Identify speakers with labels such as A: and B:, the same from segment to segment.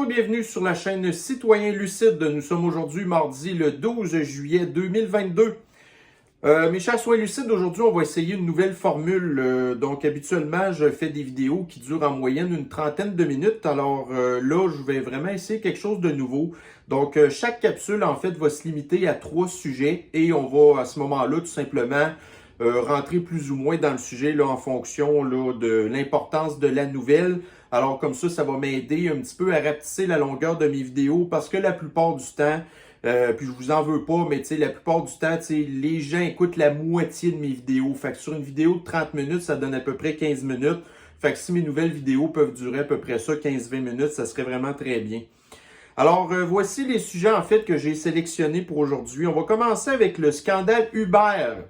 A: et bienvenue sur la chaîne Citoyen Lucide. Nous sommes aujourd'hui mardi le 12 juillet 2022. Mes chers soins lucides, aujourd'hui on va essayer une nouvelle formule. Donc habituellement je fais des vidéos qui durent en moyenne une trentaine de minutes. Alors là je vais vraiment essayer quelque chose de nouveau. Donc chaque capsule en fait va se limiter à 3 sujets et on va à ce moment-là tout simplement rentrer plus ou moins dans le sujet là, en fonction là, de l'importance de la nouvelle. Alors comme ça va m'aider un petit peu à rapetisser la longueur de mes vidéos parce que la plupart du temps, puis je vous en veux pas, mais la plupart du temps, les gens écoutent la moitié de mes vidéos. Fait que sur une vidéo de 30 minutes, ça donne à peu près 15 minutes. Fait que si mes nouvelles vidéos peuvent durer à peu près ça, 15-20 minutes, ça serait vraiment très bien. Alors, voici les sujets en fait que j'ai sélectionnés pour aujourd'hui. On va commencer avec le scandale Uber.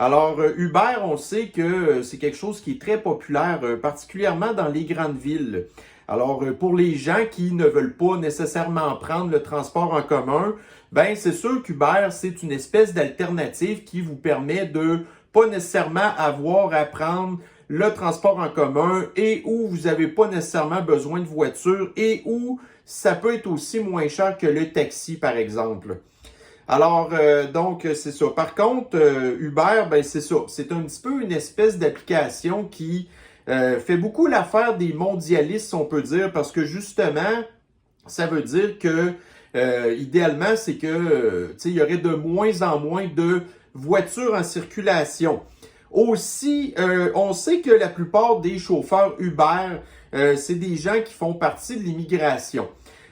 A: Alors, Uber, on sait que c'est quelque chose qui est très populaire, particulièrement dans les grandes villes. Alors, pour les gens qui ne veulent pas nécessairement prendre le transport en commun, ben c'est sûr qu'Uber, c'est une espèce d'alternative qui vous permet de pas nécessairement avoir à prendre le transport en commun et où vous n'avez pas nécessairement besoin de voiture et où ça peut être aussi moins cher que le taxi, par exemple. Alors, donc, c'est ça. Par contre, Uber, ben c'est ça. C'est un petit peu une espèce d'application qui fait beaucoup l'affaire des mondialistes, on peut dire, parce que justement, ça veut dire que, idéalement, c'est que, il y aurait de moins en moins de voitures en circulation. Aussi, on sait que la plupart des chauffeurs Uber, c'est des gens qui font partie de l'immigration.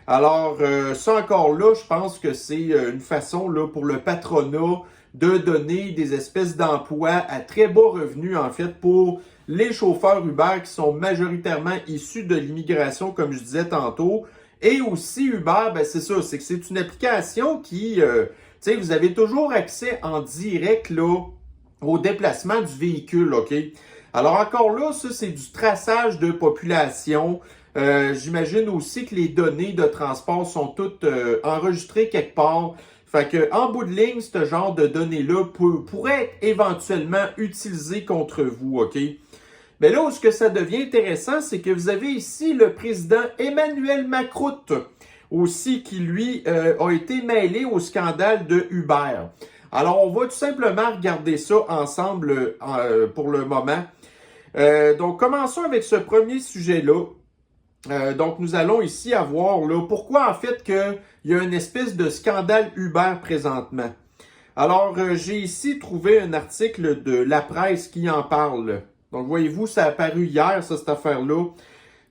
A: Alors, ça encore là, je pense que c'est une façon là, pour le patronat de donner des espèces d'emplois à très bas revenus, en fait, pour les chauffeurs Uber qui sont majoritairement issus de l'immigration, comme je disais tantôt. Et aussi, Uber, ben c'est ça, c'est que c'est une application qui, tu sais, vous avez toujours accès en direct là, au déplacement du véhicule, OK? Alors encore là, ça, c'est du traçage de population. J'imagine aussi que les données de transport sont toutes enregistrées quelque part. Fait que, en bout de ligne, ce genre de données-là pourrait être éventuellement utilisé contre vous, OK? Mais là où ce que ça devient intéressant, c'est que vous avez ici le président Emmanuel Macron, aussi qui, lui, a été mêlé au scandale de Uber. Alors, on va tout simplement regarder ça ensemble pour le moment. Donc, commençons avec ce premier sujet-là. Donc, nous allons ici avoir là, pourquoi en fait qu'il y a une espèce de scandale Uber présentement. Alors, j'ai ici trouvé un article de La Presse qui en parle. Donc, voyez-vous, ça a apparu hier, ça, cette affaire-là.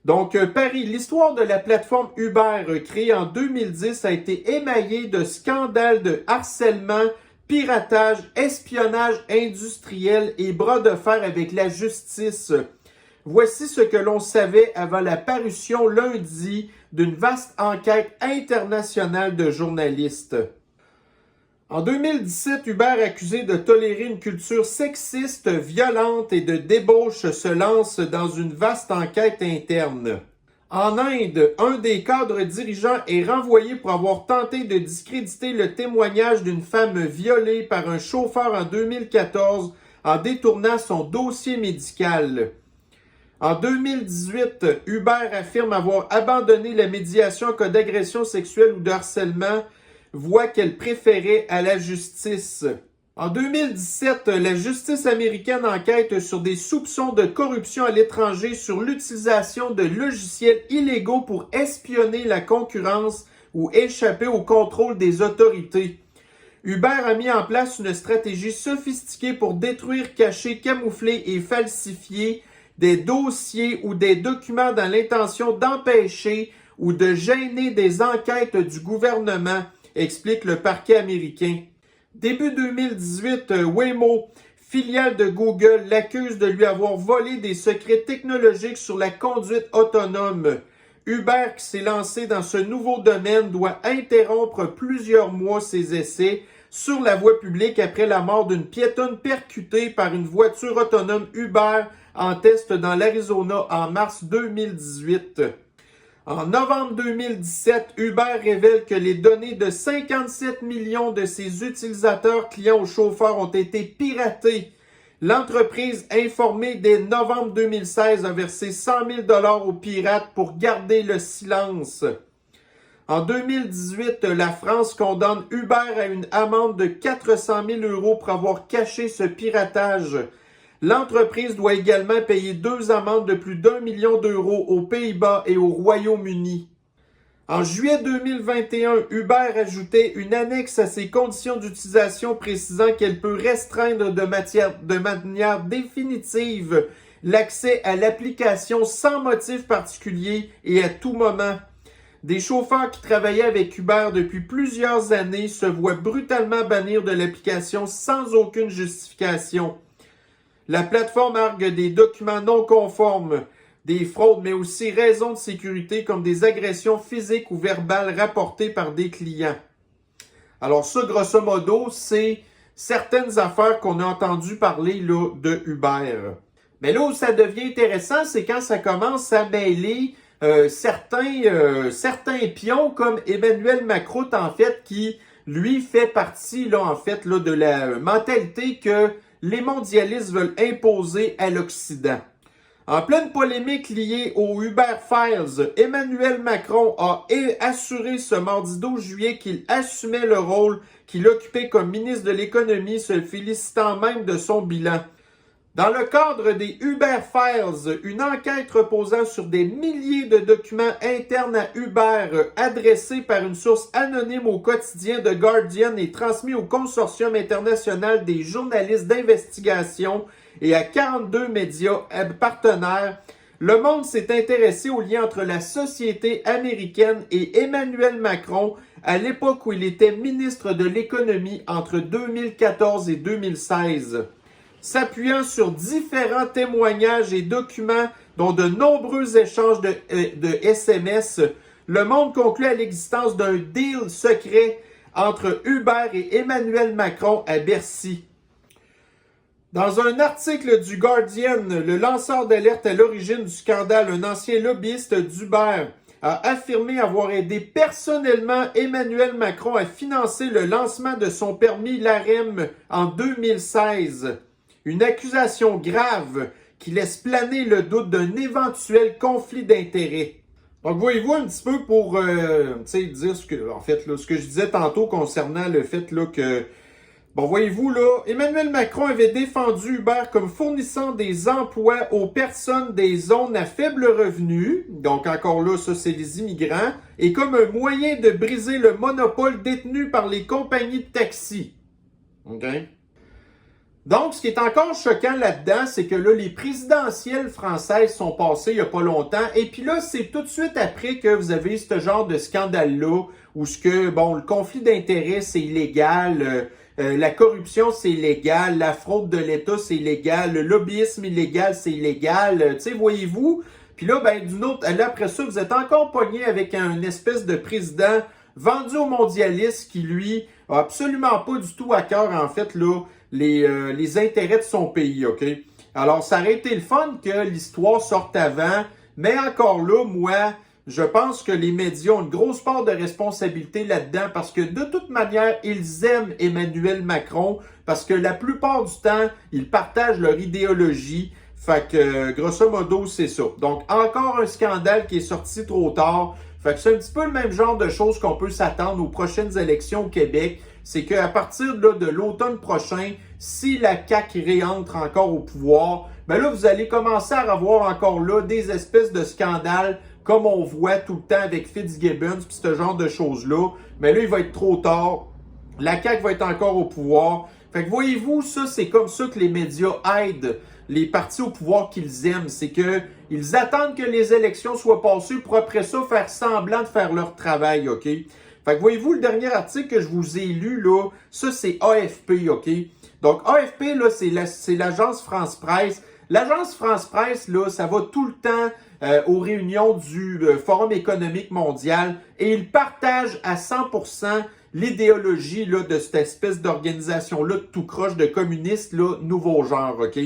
A: Donc, Paris, l'histoire de la plateforme Uber créée en 2010 a été émaillée de scandales de harcèlement, piratage, espionnage industriel et bras de fer avec la justice. Voici ce que l'on savait avant la parution lundi d'une vaste enquête internationale de journalistes. En 2017, Uber, accusé de tolérer une culture sexiste, violente et de débauche, se lance dans une vaste enquête interne. En Inde, un des cadres dirigeants est renvoyé pour avoir tenté de discréditer le témoignage d'une femme violée par un chauffeur en 2014 en détournant son dossier médical. En 2018, Uber affirme avoir abandonné la médiation en cas d'agression sexuelle ou de harcèlement, voie qu'elle préférait à la justice. En 2017, la justice américaine enquête sur des soupçons de corruption à l'étranger sur l'utilisation de logiciels illégaux pour espionner la concurrence ou échapper au contrôle des autorités. Uber a mis en place une stratégie sophistiquée pour détruire, cacher, camoufler et falsifier des dossiers ou des documents dans l'intention d'empêcher ou de gêner des enquêtes du gouvernement, explique le parquet américain. Début 2018, Waymo, filiale de Google, l'accuse de lui avoir volé des secrets technologiques sur la conduite autonome. Uber, qui s'est lancé dans ce nouveau domaine, doit interrompre plusieurs mois ses essais sur la voie publique après la mort d'une piétonne percutée par une voiture autonome Uber en test dans l'Arizona en mars 2018. En novembre 2017, Uber révèle que les données de 57 millions de ses utilisateurs clients ou chauffeurs ont été piratées. L'entreprise, informée dès novembre 2016, a versé 100 000 $ aux pirates pour garder le silence. En 2018, la France condamne Uber à une amende de 400 000 € pour avoir caché ce piratage. L'entreprise doit également payer 2 amendes de plus d'1 million d'euros aux Pays-Bas et au Royaume-Uni. En juillet 2021, Uber ajoutait une annexe à ses conditions d'utilisation précisant qu'elle peut restreindre de manière définitive l'accès à l'application sans motif particulier et à tout moment. Des chauffeurs qui travaillaient avec Uber depuis plusieurs années se voient brutalement bannir de l'application sans aucune justification. La plateforme argue des documents non conformes, des fraudes, mais aussi raisons de sécurité comme des agressions physiques ou verbales rapportées par des clients. Alors ça, grosso modo, c'est certaines affaires qu'on a entendu parler là, de Uber. Mais là où ça devient intéressant, c'est quand ça commence à mêler certains pions comme Emmanuel Macron, en fait, qui, lui, fait partie, là, en fait, là, de la mentalité que les mondialistes veulent imposer à l'Occident. En pleine polémique liée au Uber Files, Emmanuel Macron a assuré ce mardi 12 juillet qu'il assumait le rôle qu'il occupait comme ministre de l'Économie, se félicitant même de son bilan. Dans le cadre des Uber Files, une enquête reposant sur des milliers de documents internes à Uber adressés par une source anonyme au quotidien The Guardian et transmis au Consortium international des journalistes d'investigation et à 42 médias partenaires, Le Monde s'est intéressé au lien entre la société américaine et Emmanuel Macron à l'époque où il était ministre de l'Économie entre 2014 et 2016. S'appuyant sur différents témoignages et documents, dont de nombreux échanges de SMS, Le Monde conclut à l'existence d'un deal secret entre Uber et Emmanuel Macron à Bercy. Dans un article du Guardian, le lanceur d'alerte à l'origine du scandale, un ancien lobbyiste d'Uber, a affirmé avoir aidé personnellement Emmanuel Macron à financer le lancement de son permis l'AREM en 2016. Une accusation grave qui laisse planer le doute d'un éventuel conflit d'intérêts. Donc, voyez-vous un petit peu pour dire ce que je disais tantôt concernant le fait là, que, bon, voyez-vous là, Emmanuel Macron avait défendu Uber comme fournissant des emplois aux personnes des zones à faible revenu, donc encore là, ça c'est les immigrants, et comme un moyen de briser le monopole détenu par les compagnies de taxi. OK? Donc, ce qui est encore choquant là-dedans, c'est que là, les présidentielles françaises sont passées il n'y a pas longtemps. Et puis là, c'est tout de suite après que vous avez ce genre de scandale-là, où le conflit d'intérêts, c'est illégal, la corruption, c'est illégal, la fraude de l'État, c'est illégal, le lobbyisme illégal, c'est illégal. Tu sais, voyez-vous? Puis là, là, après ça, vous êtes encore pogné avec un espèce de président vendu aux mondialistes qui, lui, a absolument pas du tout à cœur, en fait, là, les intérêts de son pays, OK? Alors, ça aurait été le fun que l'histoire sorte avant, mais encore là, moi, je pense que les médias ont une grosse part de responsabilité là-dedans parce que, de toute manière, ils aiment Emmanuel Macron parce que la plupart du temps, ils partagent leur idéologie. Fait que, grosso modo, c'est ça. Donc, encore un scandale qui est sorti trop tard. Fait que c'est un petit peu le même genre de choses qu'on peut s'attendre aux prochaines élections au Québec. C'est qu'à partir là, de l'automne prochain, si la CAQ réentre encore au pouvoir, ben là, vous allez commencer à avoir encore là des espèces de scandales comme on voit tout le temps avec Fitzgibbons puis ce genre de choses-là. Mais là, il va être trop tard. La CAQ va être encore au pouvoir. Fait que voyez-vous, ça, c'est comme ça que les médias aident les partis au pouvoir qu'ils aiment. C'est qu'ils attendent que les élections soient passées pour après ça faire semblant de faire leur travail, OK? Fait que voyez-vous, le dernier article que je vous ai lu, là, ça, c'est AFP, OK? Donc, AFP, là, c'est l'agence France-Presse. L'agence France-Presse, là, ça va tout le temps aux réunions du Forum économique mondial et ils partagent à 100% l'idéologie là, de cette espèce d'organisation-là de tout croche de communistes, là, nouveau genre, OK?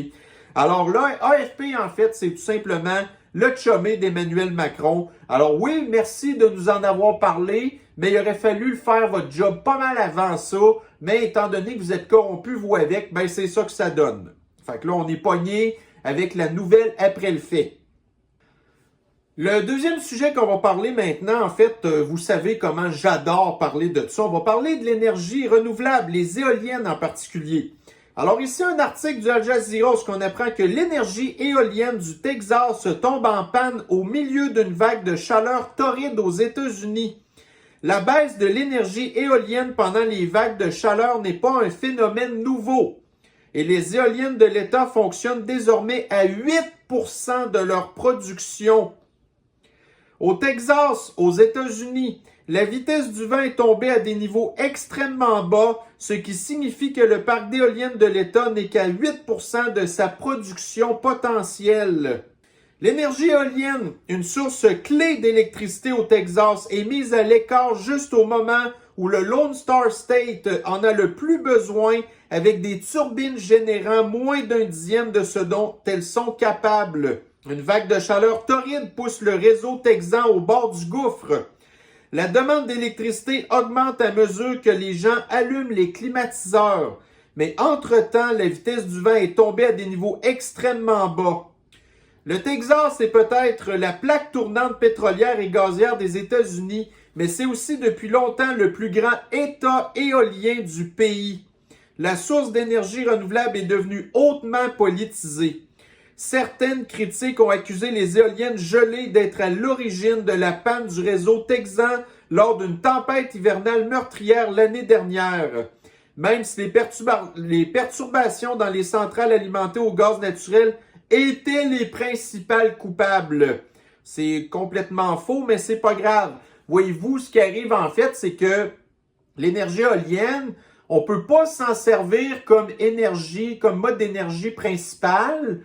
A: Alors là, AFP, en fait, c'est tout simplement le chumé d'Emmanuel Macron. Alors oui, merci de nous en avoir parlé, mais il aurait fallu faire votre job pas mal avant ça. Mais étant donné que vous êtes corrompus, vous avec, ben c'est ça que ça donne. Fait que là, on est pogné avec la nouvelle après le fait. Le deuxième sujet qu'on va parler maintenant, en fait, vous savez comment j'adore parler de ça. On va parler de l'énergie renouvelable, les éoliennes en particulier. Alors ici, un article du Al Jazeera où on apprend que l'énergie éolienne du Texas tombe en panne au milieu d'une vague de chaleur torride aux États-Unis. La baisse de l'énergie éolienne pendant les vagues de chaleur n'est pas un phénomène nouveau. Et les éoliennes de l'État fonctionnent désormais à 8% de leur production. Au Texas, aux États-Unis, la vitesse du vent est tombée à des niveaux extrêmement bas, ce qui signifie que le parc d'éoliennes de l'État n'est qu'à 8% de sa production potentielle. L'énergie éolienne, une source clé d'électricité au Texas, est mise à l'écart juste au moment où le Lone Star State en a le plus besoin, avec des turbines générant moins d'un dixième de ce dont elles sont capables. Une vague de chaleur torride pousse le réseau texan au bord du gouffre. La demande d'électricité augmente à mesure que les gens allument les climatiseurs. Mais entre-temps, la vitesse du vent est tombée à des niveaux extrêmement bas. Le Texas est peut-être la plaque tournante pétrolière et gazière des États-Unis, mais c'est aussi depuis longtemps le plus grand État éolien du pays. La source d'énergie renouvelable est devenue hautement politisée. Certaines critiques ont accusé les éoliennes gelées d'être à l'origine de la panne du réseau texan lors d'une tempête hivernale meurtrière l'année dernière. Même si les perturbations dans les centrales alimentées au gaz naturel étaient les principales coupables. C'est complètement faux, mais c'est pas grave. Voyez-vous, ce qui arrive en fait, c'est que l'énergie éolienne, on peut pas s'en servir comme énergie, comme mode d'énergie principal.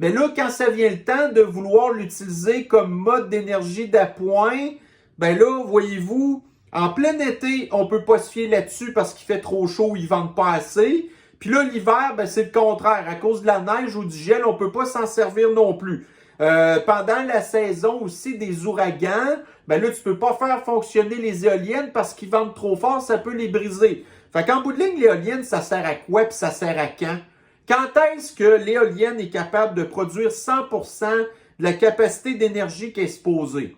A: Mais là, quand ça vient le temps de vouloir l'utiliser comme mode d'énergie d'appoint, ben là, voyez-vous, en plein été, on peut pas se fier là-dessus parce qu'il fait trop chaud, ils vendent pas assez. Puis là, l'hiver, ben c'est le contraire. À cause de la neige ou du gel, on peut pas s'en servir non plus. Pendant la saison aussi des ouragans, ben là, tu peux pas faire fonctionner les éoliennes parce qu'ils vendent trop fort, ça peut les briser. Fait qu'en bout de ligne, l'éolienne, ça sert à quoi puis ça sert à quand? Quand est-ce que l'éolienne est capable de produire 100% de la capacité d'énergie qui est supposée?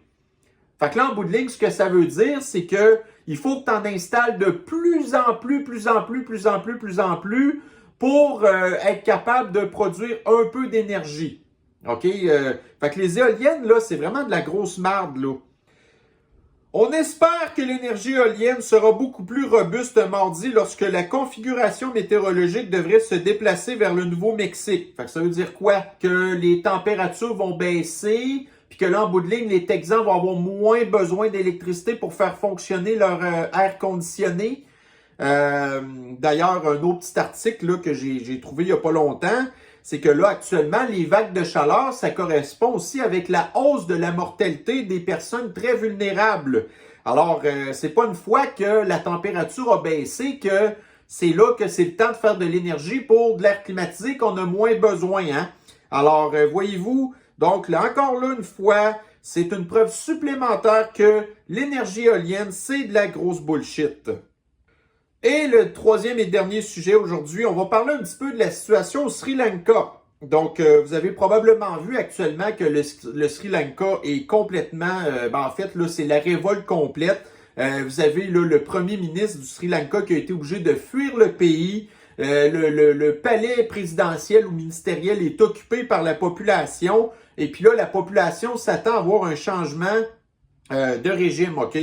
A: Fait que là, en bout de ligne, ce que ça veut dire, c'est que il faut que tu en installes de plus en plus pour être capable de produire un peu d'énergie. OK? Fait que les éoliennes, là, c'est vraiment de la grosse marde, là. On espère que l'énergie éolienne sera beaucoup plus robuste mardi lorsque la configuration météorologique devrait se déplacer vers le Nouveau-Mexique. Fait que ça veut dire quoi? Que les températures vont baisser, puis que là, en bout de ligne, les Texans vont avoir moins besoin d'électricité pour faire fonctionner leur air conditionné. D'ailleurs, un autre petit article là, que j'ai trouvé il n'y a pas longtemps, c'est que là, actuellement, les vagues de chaleur, ça correspond aussi avec la hausse de la mortalité des personnes très vulnérables. Alors, c'est pas une fois que la température a baissé que c'est là que c'est le temps de faire de l'énergie pour de l'air climatisé qu'on a moins besoin. Hein? Alors, voyez-vous, donc là, encore là, une fois, c'est une preuve supplémentaire que l'énergie éolienne, c'est de la grosse bullshit. Et le troisième et dernier sujet aujourd'hui, on va parler un petit peu de la situation au Sri Lanka. Donc, vous avez probablement vu actuellement que le Sri Lanka est complètement... en fait, là, c'est la révolte complète. Vous avez là, le premier ministre du Sri Lanka qui a été obligé de fuir le pays. Le palais présidentiel ou ministériel est occupé par la population. Et puis là, la population s'attend à voir un changement de régime, OK?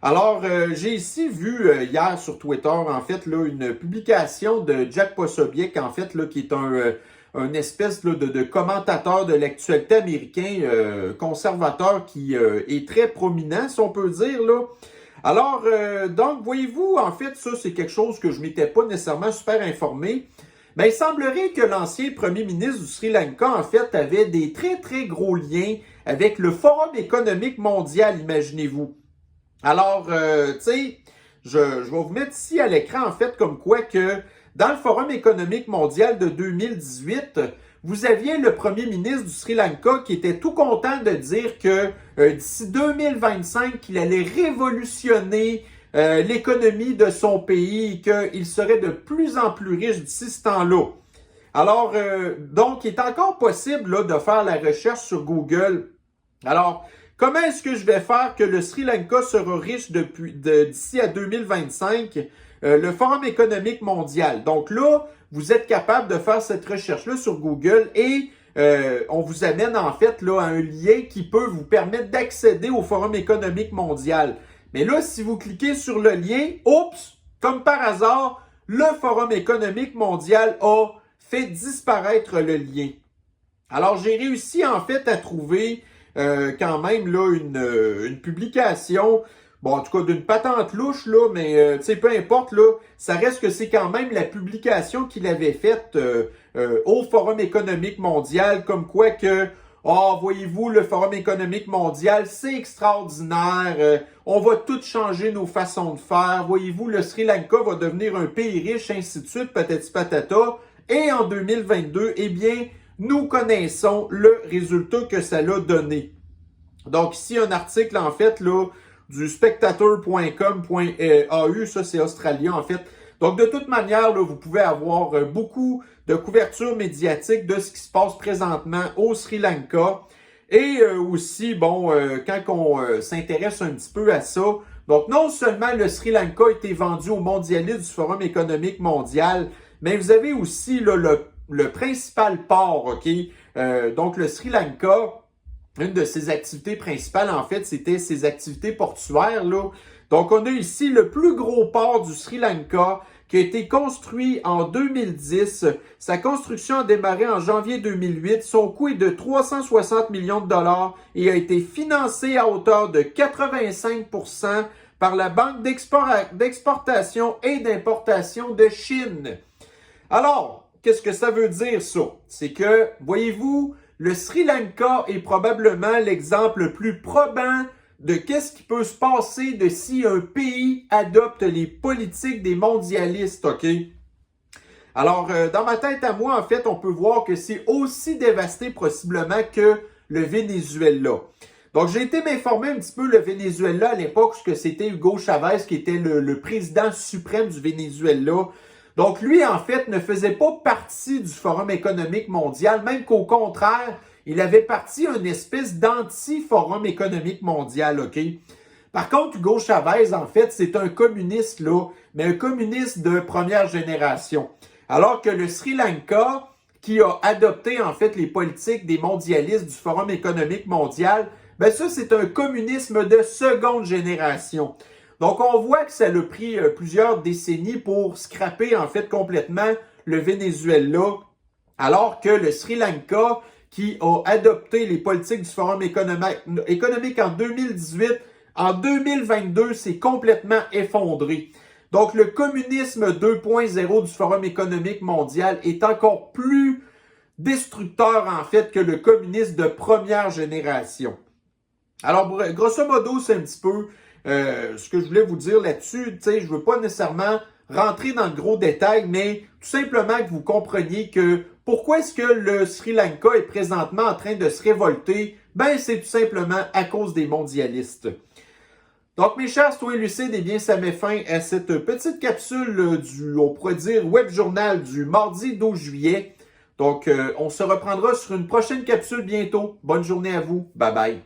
A: Alors, j'ai ici vu hier sur Twitter, en fait, là, une publication de Jack Posobiec, en fait, là, qui est un espèce là, de commentateur de l'actualité américain, conservateur, qui est très prominent, si on peut dire, là. Alors, donc, voyez-vous, en fait, ça, c'est quelque chose que je m'étais pas nécessairement super informé. Mais il semblerait que l'ancien premier ministre du Sri Lanka, en fait, avait des très, très gros liens avec le Forum économique mondial, imaginez-vous. Alors, tu sais, je vais vous mettre ici à l'écran, en fait, comme quoi que dans le Forum économique mondial de 2018, vous aviez le premier ministre du Sri Lanka qui était tout content de dire que d'ici 2025, qu'il allait révolutionner l'économie de son pays et qu'il serait de plus en plus riche d'ici ce temps-là. Alors, donc, il est encore possible là, de faire la recherche sur Google Alors, comment est-ce que je vais faire que le Sri Lanka sera riche d'ici à 2025? Le Forum économique mondial. Donc là, vous êtes capable de faire cette recherche-là sur Google et on vous amène en fait là, à un lien qui peut vous permettre d'accéder au Forum économique mondial. Mais là, si vous cliquez sur le lien, oups, comme par hasard, le Forum économique mondial a fait disparaître le lien. Alors, j'ai réussi en fait à trouver quand même là une publication, bon, en tout cas d'une patente louche, là, mais tu sais, peu importe, là, ça reste que c'est quand même la publication qu'il avait faite au Forum économique mondial, comme quoi que, voyez-vous, le Forum économique mondial, c'est extraordinaire, on va tout changer nos façons de faire, voyez-vous, le Sri Lanka va devenir un pays riche, ainsi de suite, patati patata, et en 2022, eh bien, nous connaissons le résultat que ça l'a donné. Donc ici, un article en fait là du spectator.com.au, ça c'est australien en fait. Donc de toute manière, là, vous pouvez avoir beaucoup de couverture médiatique de ce qui se passe présentement au Sri Lanka. Et aussi, bon, quand on s'intéresse un petit peu à ça, donc non seulement le Sri Lanka a été vendu aux mondialistes du Forum économique mondial, mais vous avez aussi là, le principal port, OK? Donc, le Sri Lanka, une de ses activités principales, en fait, c'était ses activités portuaires, là. Donc, on a ici le plus gros port du Sri Lanka qui a été construit en 2010. Sa construction a démarré en janvier 2008. Son coût est de 360 millions de dollars et a été financé à hauteur de 85% par la Banque d'exportation et d'importation de Chine. Alors, qu'est-ce que ça veut dire ça? C'est que, voyez-vous, le Sri Lanka est probablement l'exemple le plus probant de qu'est-ce qui peut se passer de si un pays adopte les politiques des mondialistes, OK? Alors, dans ma tête à moi, en fait, on peut voir que c'est aussi dévasté possiblement que le Venezuela. Donc, j'ai été m'informer un petit peu le Venezuela à l'époque, parce que c'était Hugo Chavez qui était le président suprême du Venezuela. Donc, lui, en fait, ne faisait pas partie du Forum économique mondial, même qu'au contraire, il avait parti à une espèce d'anti-Forum économique mondial, OK? Par contre, Hugo Chavez, en fait, c'est un communiste, là, mais un communiste de première génération. Alors que le Sri Lanka, qui a adopté, en fait, les politiques des mondialistes du Forum économique mondial, ben ça, c'est un communisme de seconde génération. Donc, on voit que ça a pris plusieurs décennies pour scraper, en fait, complètement le Venezuela, alors que le Sri Lanka, qui a adopté les politiques du Forum économique en 2018, en 2022, c'est complètement effondré. Donc, le communisme 2.0 du Forum économique mondial est encore plus destructeur, en fait, que le communisme de première génération. Alors, grosso modo, c'est un petit peu ce que je voulais vous dire là-dessus. Tu sais, je veux pas nécessairement rentrer dans le gros détail, mais tout simplement que vous compreniez que pourquoi est-ce que le Sri Lanka est présentement en train de se révolter? Ben, c'est tout simplement à cause des mondialistes. Donc, mes chers citoyens lucides, eh bien, ça met fin à cette petite capsule on pourrait dire, web journal du mardi 12 juillet. Donc, on se reprendra sur une prochaine capsule bientôt. Bonne journée à vous. Bye bye.